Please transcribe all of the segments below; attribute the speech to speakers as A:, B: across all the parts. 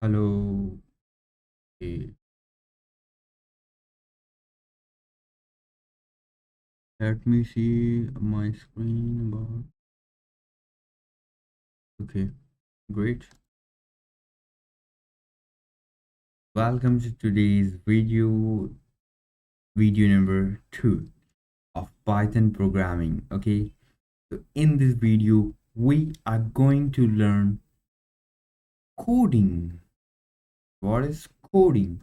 A: Hello. Okay. Let me see my screen about. Okay, great. Welcome to today's video number 2 of Python programming. Okay, so in this video, we are going to learn coding. What is coding?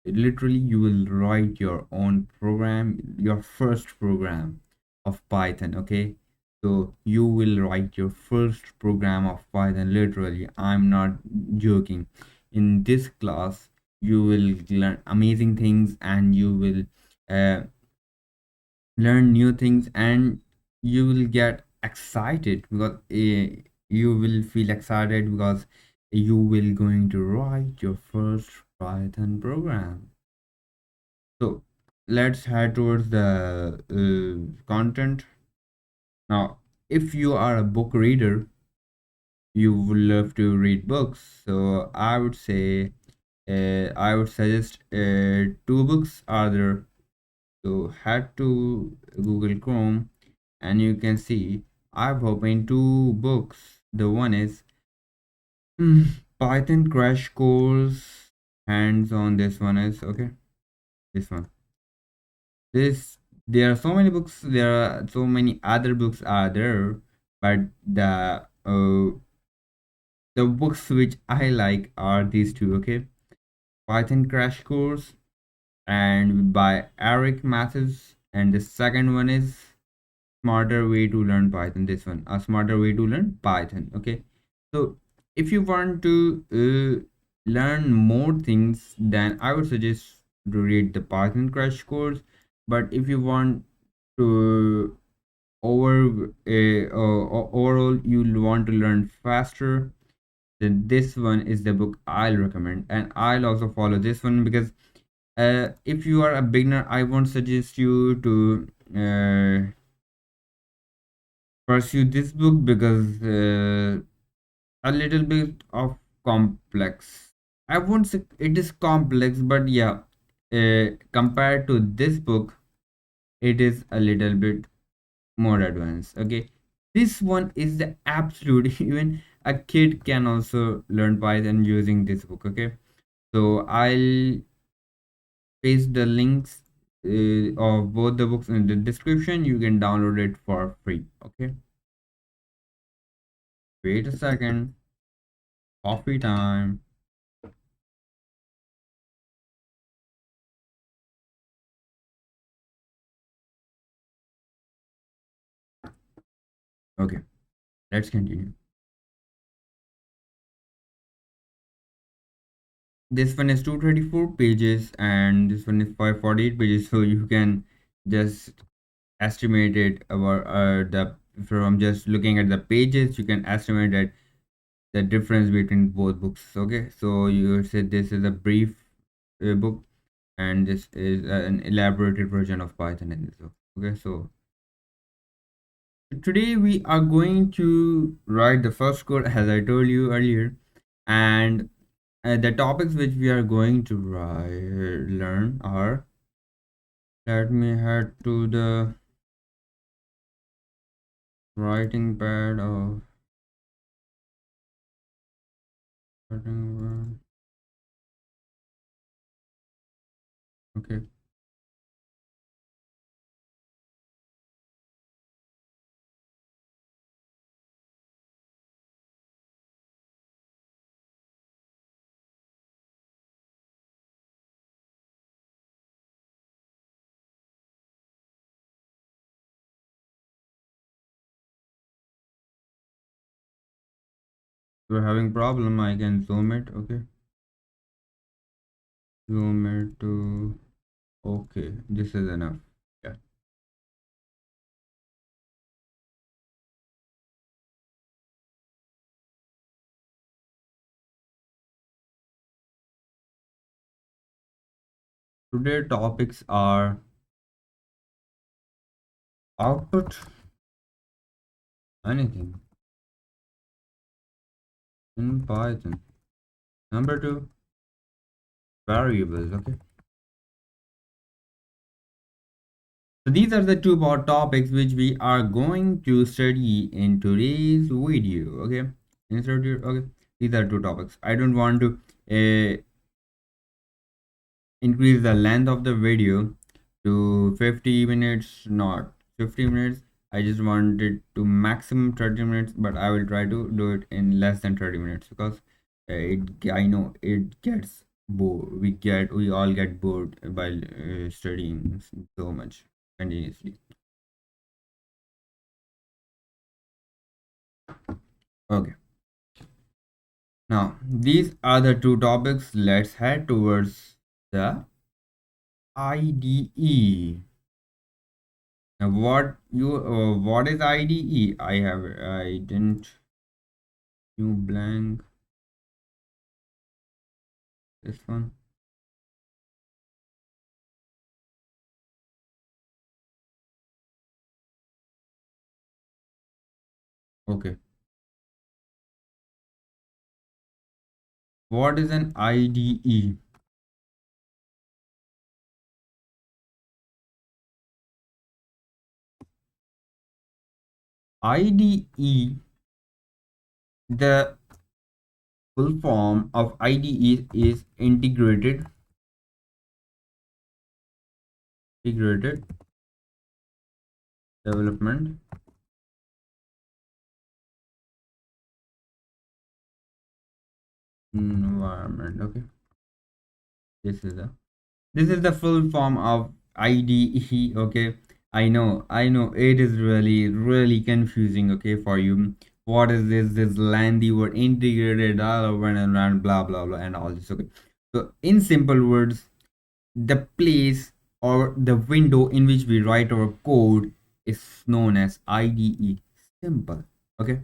A: Literally, you will write your own program, your first program of Python. Okay, so you will write your first program of Python. Literally, I'm not joking. In this class you will learn amazing things, and you will uh, learn new things, and you will get excited because you will feel excited because you will going to write your first Python program. So let's head towards the content. Now, if you are a book reader, you would love to read books. So I would suggest two books are there. So head to Google Chrome, and you can see I've opened two books. The one is Python Crash Course Hands On. This one is okay. This one. This There are so many books. There are so many other books are there, but the books which I like are these two. Okay, Python Crash Course and by Eric Mathis, and the second one is Smarter Way to Learn Python. This one, a smarter way to learn Python. Okay, so if you want to learn more things, then I would suggest to read the Python Crash Course. But if you want to overall you'll want to learn faster, then this one is the book I'll recommend, and I'll also follow this one because if you are a beginner, I won't suggest you to pursue this book because a little bit of complex. I won't say it is complex, but yeah, compared to this book, it is a little bit more advanced. Okay, this one is the absolute. Even a kid can also learn Python using this book. Okay, so I'll paste the links of both the books in the description. You can download it for free. Okay, wait a second. Coffee time. Okay, let's continue. This one is 234 pages, and this one is 548 pages, so you can just estimate it about the from just looking at the pages. You can estimate that the difference between both books. Okay, so you said this is a brief book, and this is an elaborated version of Python in this book. Okay, so today we are going to write the first code as I told you earlier, and the topics which we are going to learn are, let me head to the writing pad of okay. You're having problem, I can zoom it. Okay, zoom it to, okay, this is enough. Yeah, today topics are output, anything in Python. Number two, variables. Okay. So these are the two more topics which we are going to study in today's video. Okay. Okay. These are two topics. I don't want to increase the length of the video to 50 minutes, not 50 minutes. I just wanted to maximum 30 minutes, but I will try to do it in less than 30 minutes because I know it gets bored. We all get bored while studying so much continuously. Okay. Now, these are the two topics. Let's head towards the IDE. Now, what is IDE? I didn't new blank this one. Okay. What is an IDE? IDE, the full form of IDE is integrated development environment. Okay. This is the full form of IDE. Okay. I know it is really confusing, okay, for you. What is this lengthy word integrated development and blah blah blah and all this, okay. So in simple words, the place or the window in which we write our code is known as IDE. Simple. Okay.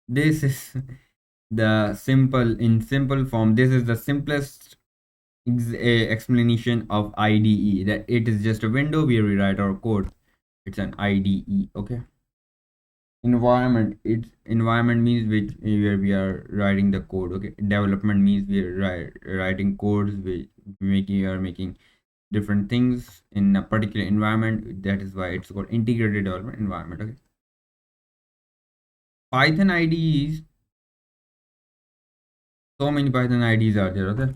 A: This is the simple form. This is the simplest explanation of IDE, that it is just a window where we write our code. It's an IDE. Okay. Environment means which where we are writing the code. Okay. Development means we are writing codes, we are making different things in a particular environment. That is why it's called integrated development environment. Okay. Python IDEs, so many Python IDEs are there. Okay.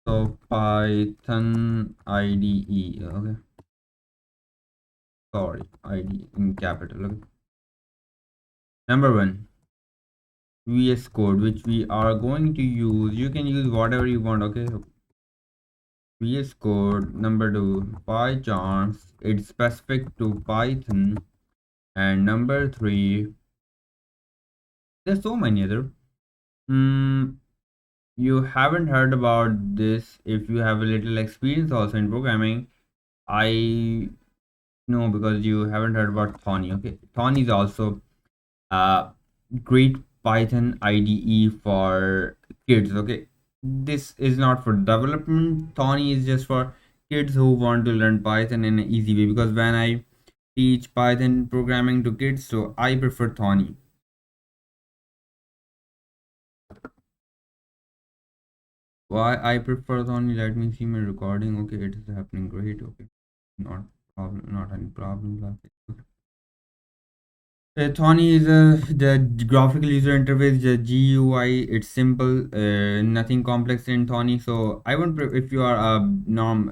A: So Python IDE. Okay. Sorry, ID in capital. Okay. Number one, VS Code, which we are going to use. You can use whatever you want. Okay. VS Code. Number two, PyCharm. It's specific to Python. And number three, there's so many other. You haven't heard about this if you have a little experience also in programming. I know because you haven't heard about Thorny. Okay. Thorny is also a great Python IDE for kids. Okay. This is not for development. Thorny is just for kids who want to learn Python in an easy way, because when I teach Python programming to kids, so I prefer Thorny. Why I prefer Thorny? Let me see my recording. Okay, it is happening great. Okay, not problem, not any problems. Okay. Thorny is the graphical user interface, the GUI. It's simple, nothing complex in Thorny. So I won't. If you are a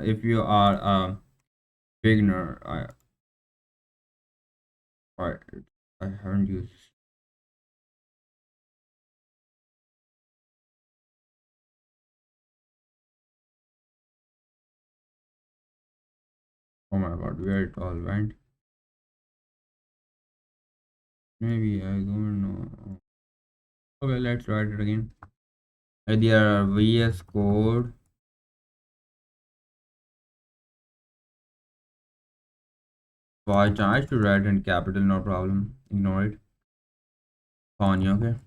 A: if you are a beginner, I, I haven't used. Oh my god, where it all went? Maybe I don't know. Okay, let's write it again. There are VS Code. Watch, I should write in capital, no problem. Ignore it. Sony, okay.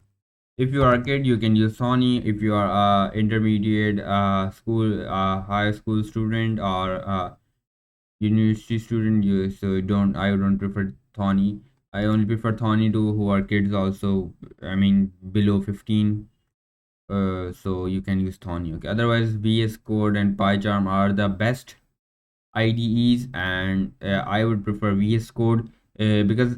A: If you are a kid, you can use Sony. If you are a intermediate high school student or university student, you so don't I don't prefer Sony. I only prefer Thorny to who are kids also. I mean below 15. So you can use Thorny. Okay. Otherwise, VS Code and PyCharm are the best IDEs, and I would prefer VS Code because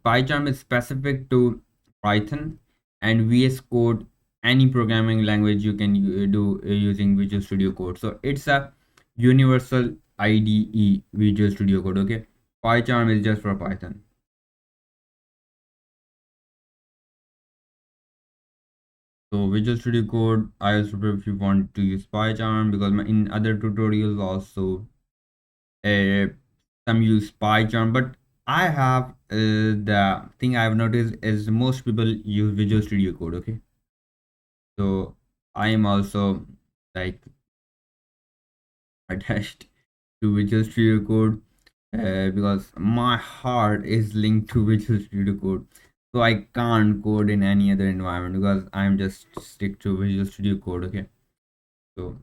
A: PyCharm is specific to Python, and VS Code any programming language you can do using Visual Studio Code. So it's a universal IDE, Visual Studio Code. Okay, PyCharm is just for Python. So Visual Studio Code, I also prefer if you want to use PyCharm, because in other tutorials also uh, some use PyCharm, but I have the thing I've noticed is most people use Visual Studio Code. Okay, so I am also like attached to Visual Studio Code because my heart is linked to Visual Studio Code. So I can't code in any other environment because I'm just stick to Visual Studio Code. Okay, so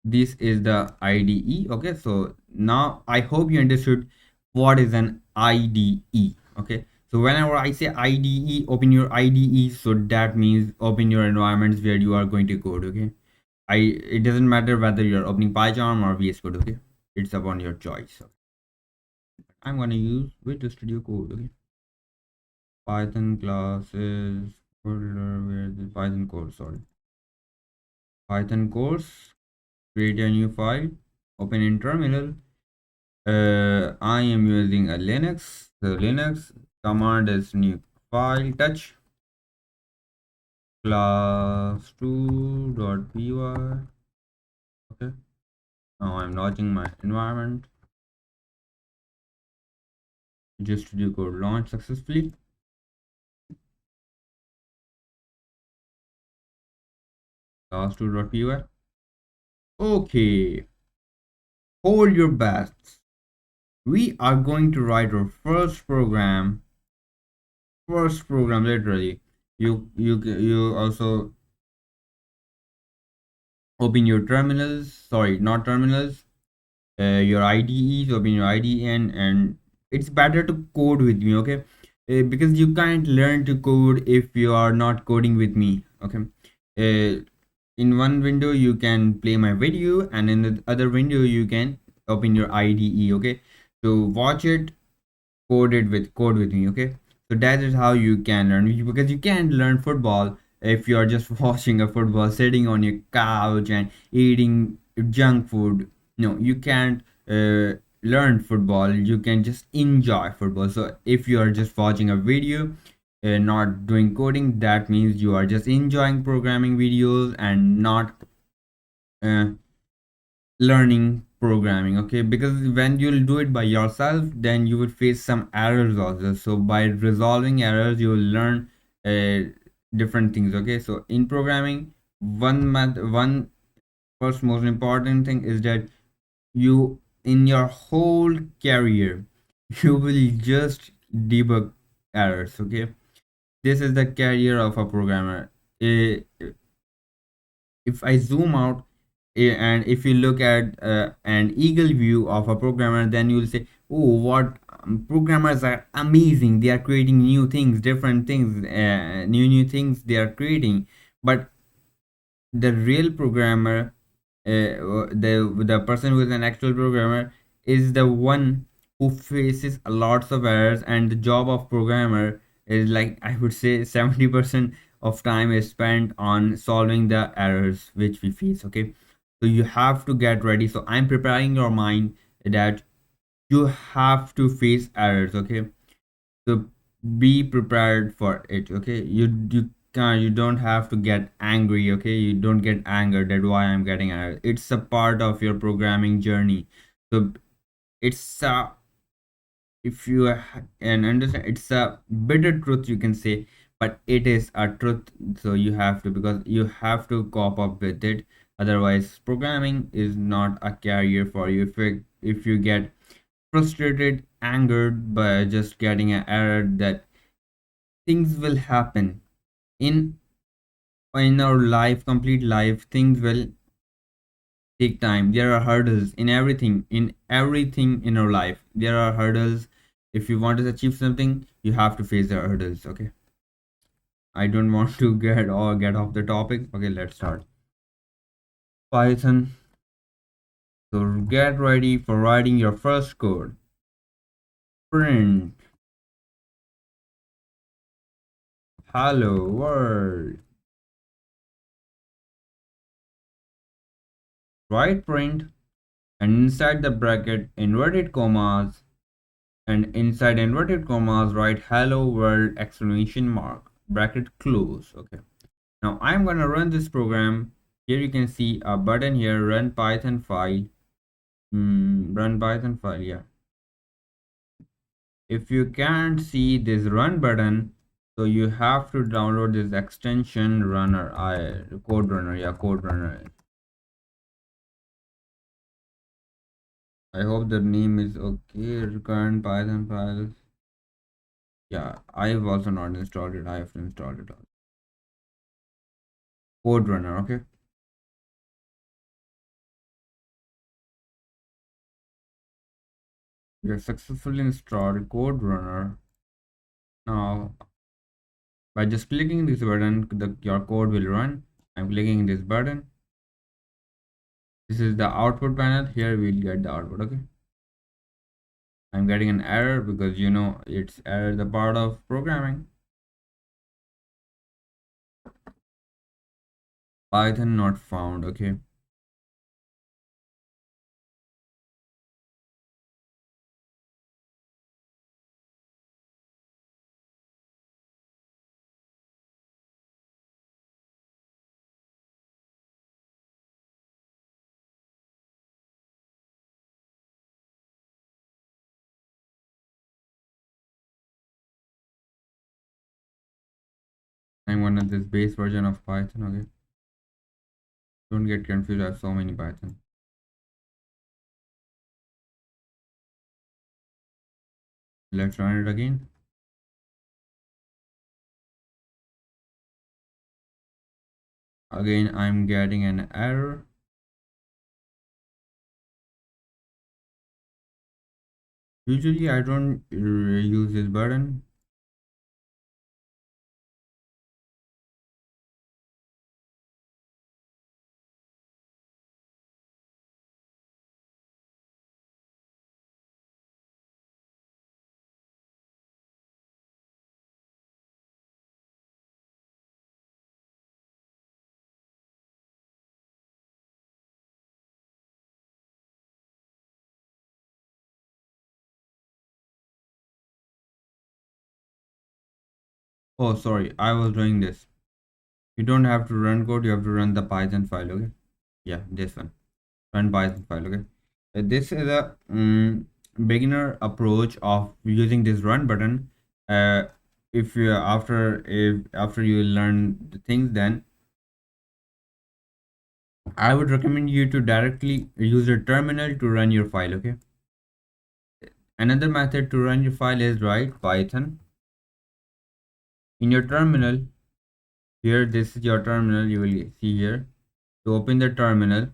A: this is the IDE. Okay, so now I hope you understood what is an IDE. Okay, so whenever I say IDE, open your IDE, so that means open your environments where you are going to code. Okay, it doesn't matter whether you're opening PyCharm or VS Code. Okay, it's upon your choice. So I'm gonna use Visual Studio Code. Okay, Python classes folder, where the Python code, sorry, Python course, create a new file, open in terminal. I am using a Linux. The Linux command is new file touch class2.py. Okay, now I'm launching my environment. Visual Studio Code launch successfully. Class2.py. Okay, hold your bats. We are going to write our first program. First program, literally. You also open your terminals. Sorry, not terminals. Your IDEs, open your IDE, and it's better to code with me. Okay, because you can't learn to code if you are not coding with me. Okay, in one window you can play my video, and in the other window you can open your IDE. Okay, so watch it, code with me. Okay, so that is how you can learn, because you can't learn football if you are just watching a football sitting on your couch and eating junk food. No, you can't learn football. You can just enjoy football. So if you are just watching a video, not doing coding, that means you are just enjoying programming videos and not uh, learning programming. Okay, because when you'll do it by yourself, then you will face some errors also. So by resolving errors, you will learn uh, different things. Okay, so in programming, one first most important thing is that you, in your whole career, you will just debug errors. Okay, this is the career of a programmer. Eh, if I zoom out, and if you look at an eagle view of a programmer, then you'll say, oh, what programmers are amazing. They are creating new things, different things, new things they are creating. But the real programmer, the person who is an actual programmer, is the one who faces a lots of errors, and the job of programmer is, like, I would say 70% of time is spent on solving the errors which we face. Okay, so you have to get ready. So I'm preparing your mind that you have to face errors. Okay, so be prepared for it. Okay, you don't have to get angry. Okay, you don't get angered that why I'm getting angry. It's a part of your programming journey. So it's if you and understand, it's a bitter truth, you can say, but it is a truth. So you have to, because you have to cope up with it. Otherwise, programming is not a career for you. If you get frustrated, angered by just getting an error, that things will happen in our life, complete life. Things will take time. There are hurdles in everything, in our life. There are hurdles. If you want to achieve something, you have to face the hurdles. Okay, I don't want to get off the topic. Okay, let's start. Python. So get ready for writing your first code. Print hello world. Write print, and inside the bracket inverted commas, and inside inverted commas write hello world exclamation mark, bracket close. Okay, now I'm gonna run this program. Here you can see a button here, run python file. Run python file, yeah. If you can't see this run button, so you have to download this extension runner, code runner, yeah, code runner. I hope the name is okay. Current python files. Yeah, I've also not installed it. I have to install it. Code runner, okay. We have successfully installed code runner. Now, by just clicking this button, your code will run. I'm clicking this button. This is the output panel. Here we'll get the output, okay. I'm getting an error because it's error the part of programming. Python not found, okay. I'm one of this base version of Python, okay. Don't get confused, I have so many Python. Let's run it again. Again, I'm getting an error. Usually I don't use this button. Oh, sorry, I was doing this. You don't have to run code, you have to run the Python file, okay? Yeah, this one. Run Python file, okay? This is a beginner approach of using this run button. If you after you learn the things, then I would recommend you to directly use your terminal to run your file, okay? Another method to run your file is write Python in your terminal. Here, this is your terminal. You will see here. To open the terminal,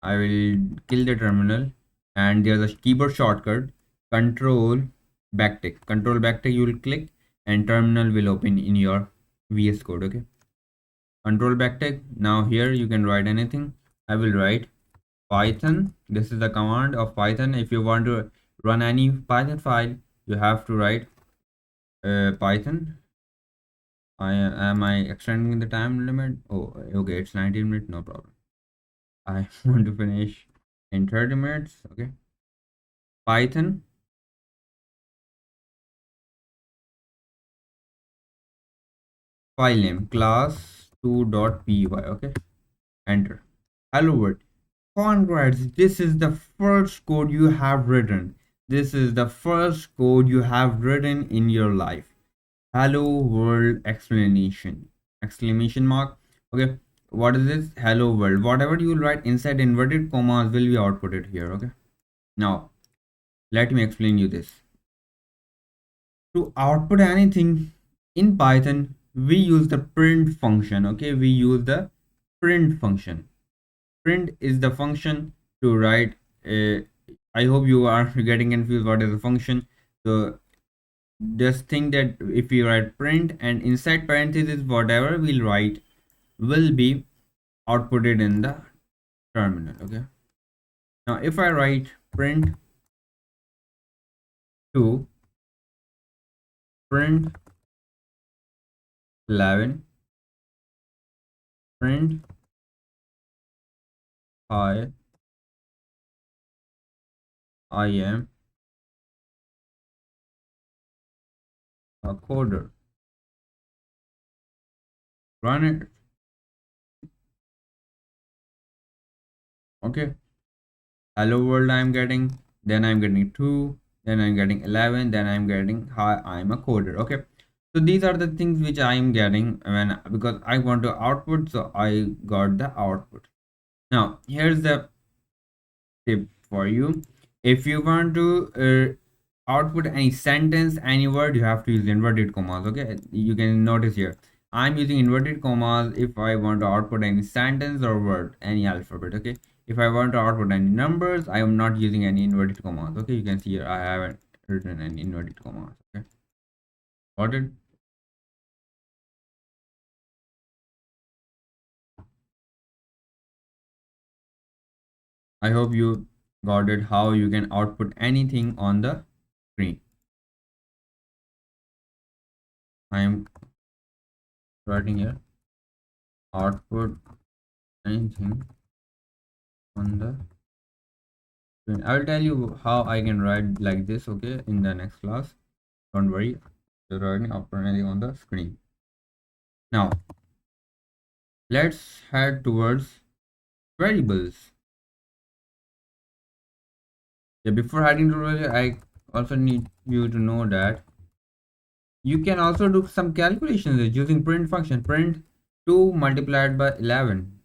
A: I will kill the terminal, and there's a keyboard shortcut, Control Backtick. Control Backtick you will click, and terminal will open in your VS Code. Okay. Control Backtick. Now here you can write anything. I will write Python. This is the command of Python. If you want to run any Python file, you have to write Python. Am I extending the time limit? Oh, okay, it's 19 minutes, no problem. I want to finish in 30 minutes. Okay. Python. File name class2.py. Okay. Enter. Hello world. Congrats. This is the first code you have written. This is the first code you have written in your life. Hello world explanation. Exclamation mark. Okay. What is this? Hello world. Whatever you will write inside inverted commas will be outputted here. Okay. Now, let me explain you this. To output anything in Python, we use the print function. Okay, we use the print function. Print is the function to write. I hope you are getting confused. What is the function? So just think that if you write print and inside parentheses whatever we'll write will be outputted in the terminal. Okay, now if I write print to print 11, print hi, I am a coder, run it. Okay, hello world I'm getting, then I'm getting 2, then I'm getting 11, then I'm getting hi, I'm a coder. Okay, so these are the things which I'm getting when, because I want to output, so I got the output. Now here's the tip for you. If you want to output any sentence, any word, you have to use inverted commas. Okay, you can notice here I'm using inverted commas if I want to output any sentence or word, any alphabet. Okay, if I want to output any numbers, I am not using any inverted commas. Okay, you can see here I haven't written any inverted commas. Okay, got it. I hope you got it, how you can output anything on the screen. I am writing here output anything on the screen. I will tell you how I can write like this, okay, in the next class. Don't worry, you're writing output anything on the screen. Now let's head towards variables. Yeah, before heading to variables, I also need you to know that you can also do some calculations using print function. Print 2 multiplied by 11,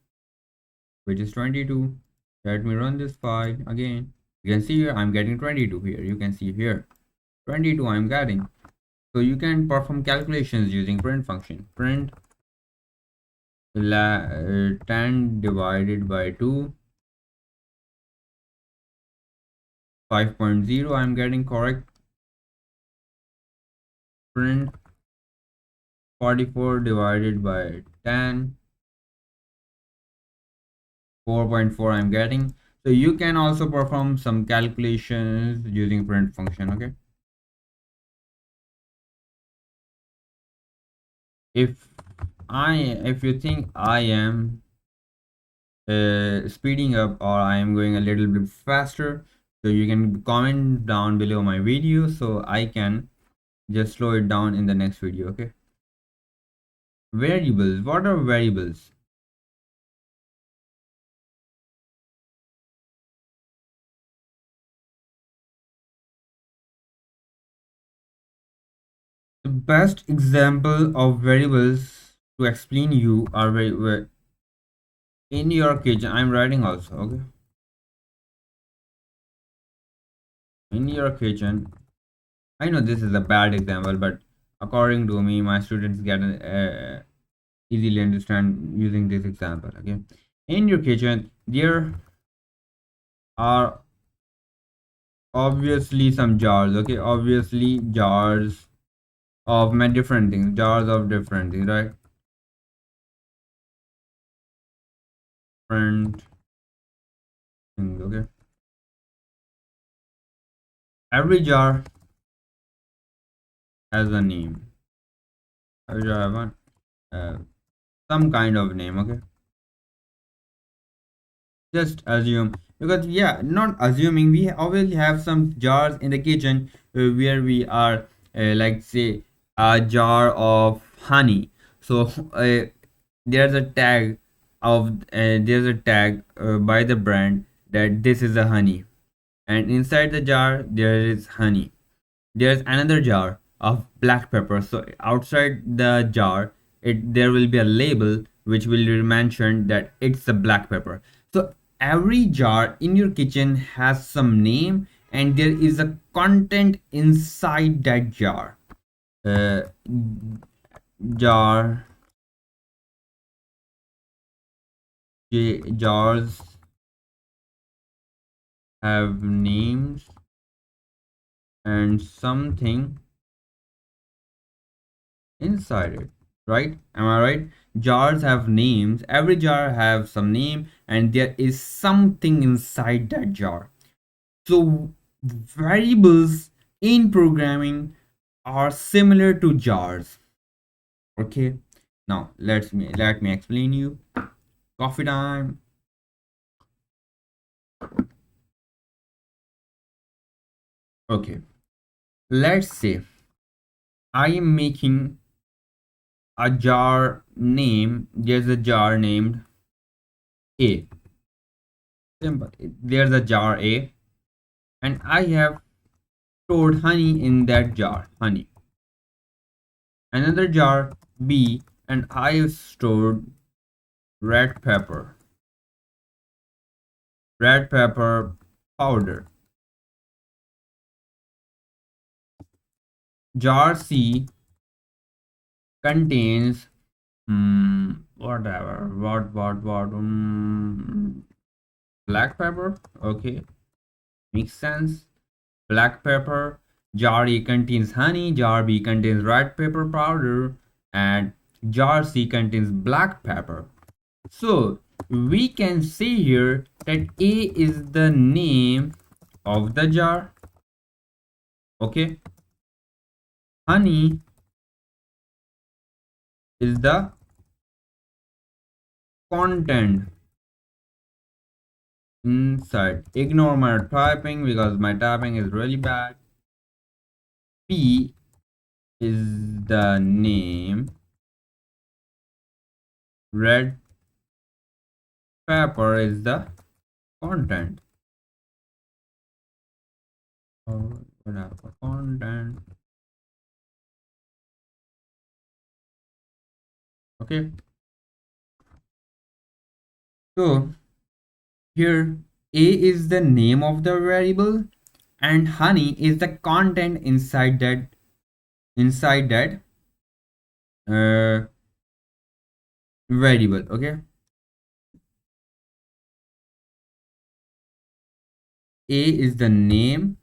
A: which is 22. Let me run this file again. You can see here I'm getting 22 here. You can see here 22 I'm getting. So you can perform calculations using print function. Print 10 divided by 2, 5.0 I'm getting correct. Print 44 divided by 10, 4.4 I'm getting. So you can also perform some calculations using print function. Okay, if if you think I am speeding up or I am going a little bit faster, so you can comment down below my video so I can just slow it down in the next video. Okay, variables, what are variables? The best example of variables to explain you are in your kitchen. I'm writing also. Okay, in your kitchen, I know this is a bad example, but according to me my students get easily understand using this example. Okay, in your kitchen there are obviously some jars. Okay, obviously jars of many different things, jars of different things, right? Different things. Okay, every jar has a name. Every jar have one some kind of name. Okay, just assume, because yeah, not assuming, we obviously have some jars in the kitchen where we are like say a jar of honey. So there's a tag there's a tag by the brand that this is a honey, and inside the jar there is honey. There's another jar of black pepper, so outside the jar there will be a label which will mention that it's a black pepper. So every jar in your kitchen has some name and there is a content inside that jar. uh, jar Jars have names and something inside it, right? Am I right? Jars have names. Every jar have some name, and there is something inside that jar. So variables in programming are similar to jars. Okay. Now let me explain you. Coffee time. Okay. Let's say I am making a jar name. There's a jar named A. Simple. There's a jar A, and I have stored honey in that jar. Honey. Another jar B, and I have stored red pepper. Red pepper powder. Jar C contains whatever what black pepper. Okay, makes sense. Black pepper. Jar A contains honey. Jar B contains red pepper powder, and jar C contains black pepper. So we can see here that A is the name of the jar. Okay, honey is the content inside. Ignore my typing because my typing is really bad. P is the name. Red pepper is the content. Or whatever content. Okay. So here A is the name of the variable and honey is the content inside that uh, variable. Okay, A is the name,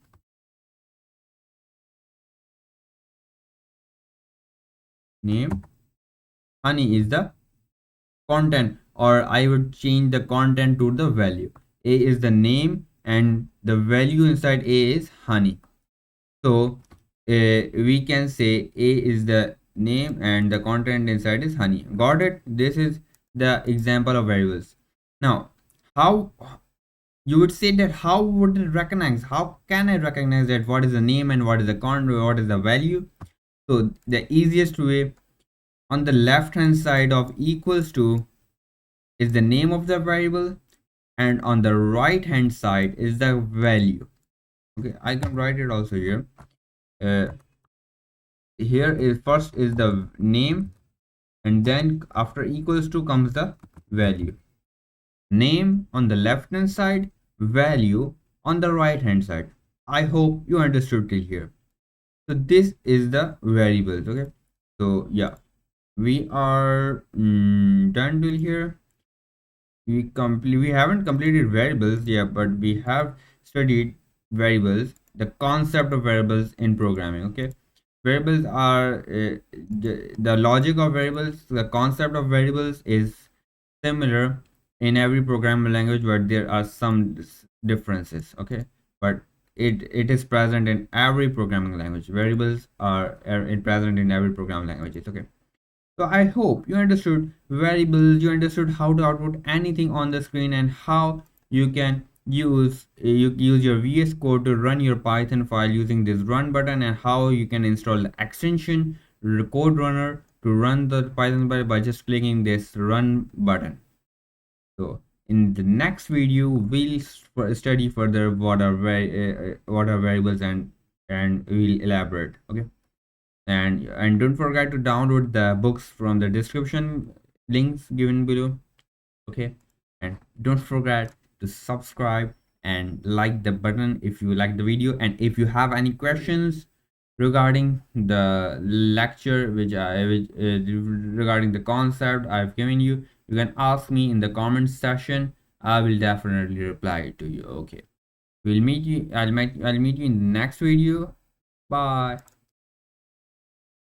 A: honey is the content, or I would change the content to the value. A is the name and the value inside A is honey. So we can say A is the name and the content inside is honey. Got it? This is the example of variables. Now, how you would say that how would it recognize? How can I recognize that what is the name and what is the content, what is the value? So the easiest way, on the left hand side of equals to is the name of the variable, and on the right hand side is the value. Okay, I can write it also here. Here is first is the name, and then after equals to comes the value. Name on the left hand side, value on the right hand side. I hope you understood till here. So this is the variables. Okay, so yeah, we are done till here. We haven't completed variables yet, but we have studied variables, the concept of variables in programming. Okay, variables are the logic of variables, the concept of variables is similar in every programming language, but there are some differences. Okay, but it is present in every programming language. Variables are present in every programming languages. Okay, so I hope you understood variables, you understood how to output anything on the screen, and how you can use your VS Code to run your Python file using this run button, and how you can install the extension code runner to run the Python file by just clicking this run button. So in the next video we'll study further what are variables, and we'll elaborate. Okay, and don't forget to download the books from the description links given below. Okay, and don't forget to subscribe and like the button if you like the video, and if you have any questions regarding the lecture regarding the concept I've given you, you can ask me in the comments section. I will definitely reply to you. Okay, I'll meet you in the next video. Bye.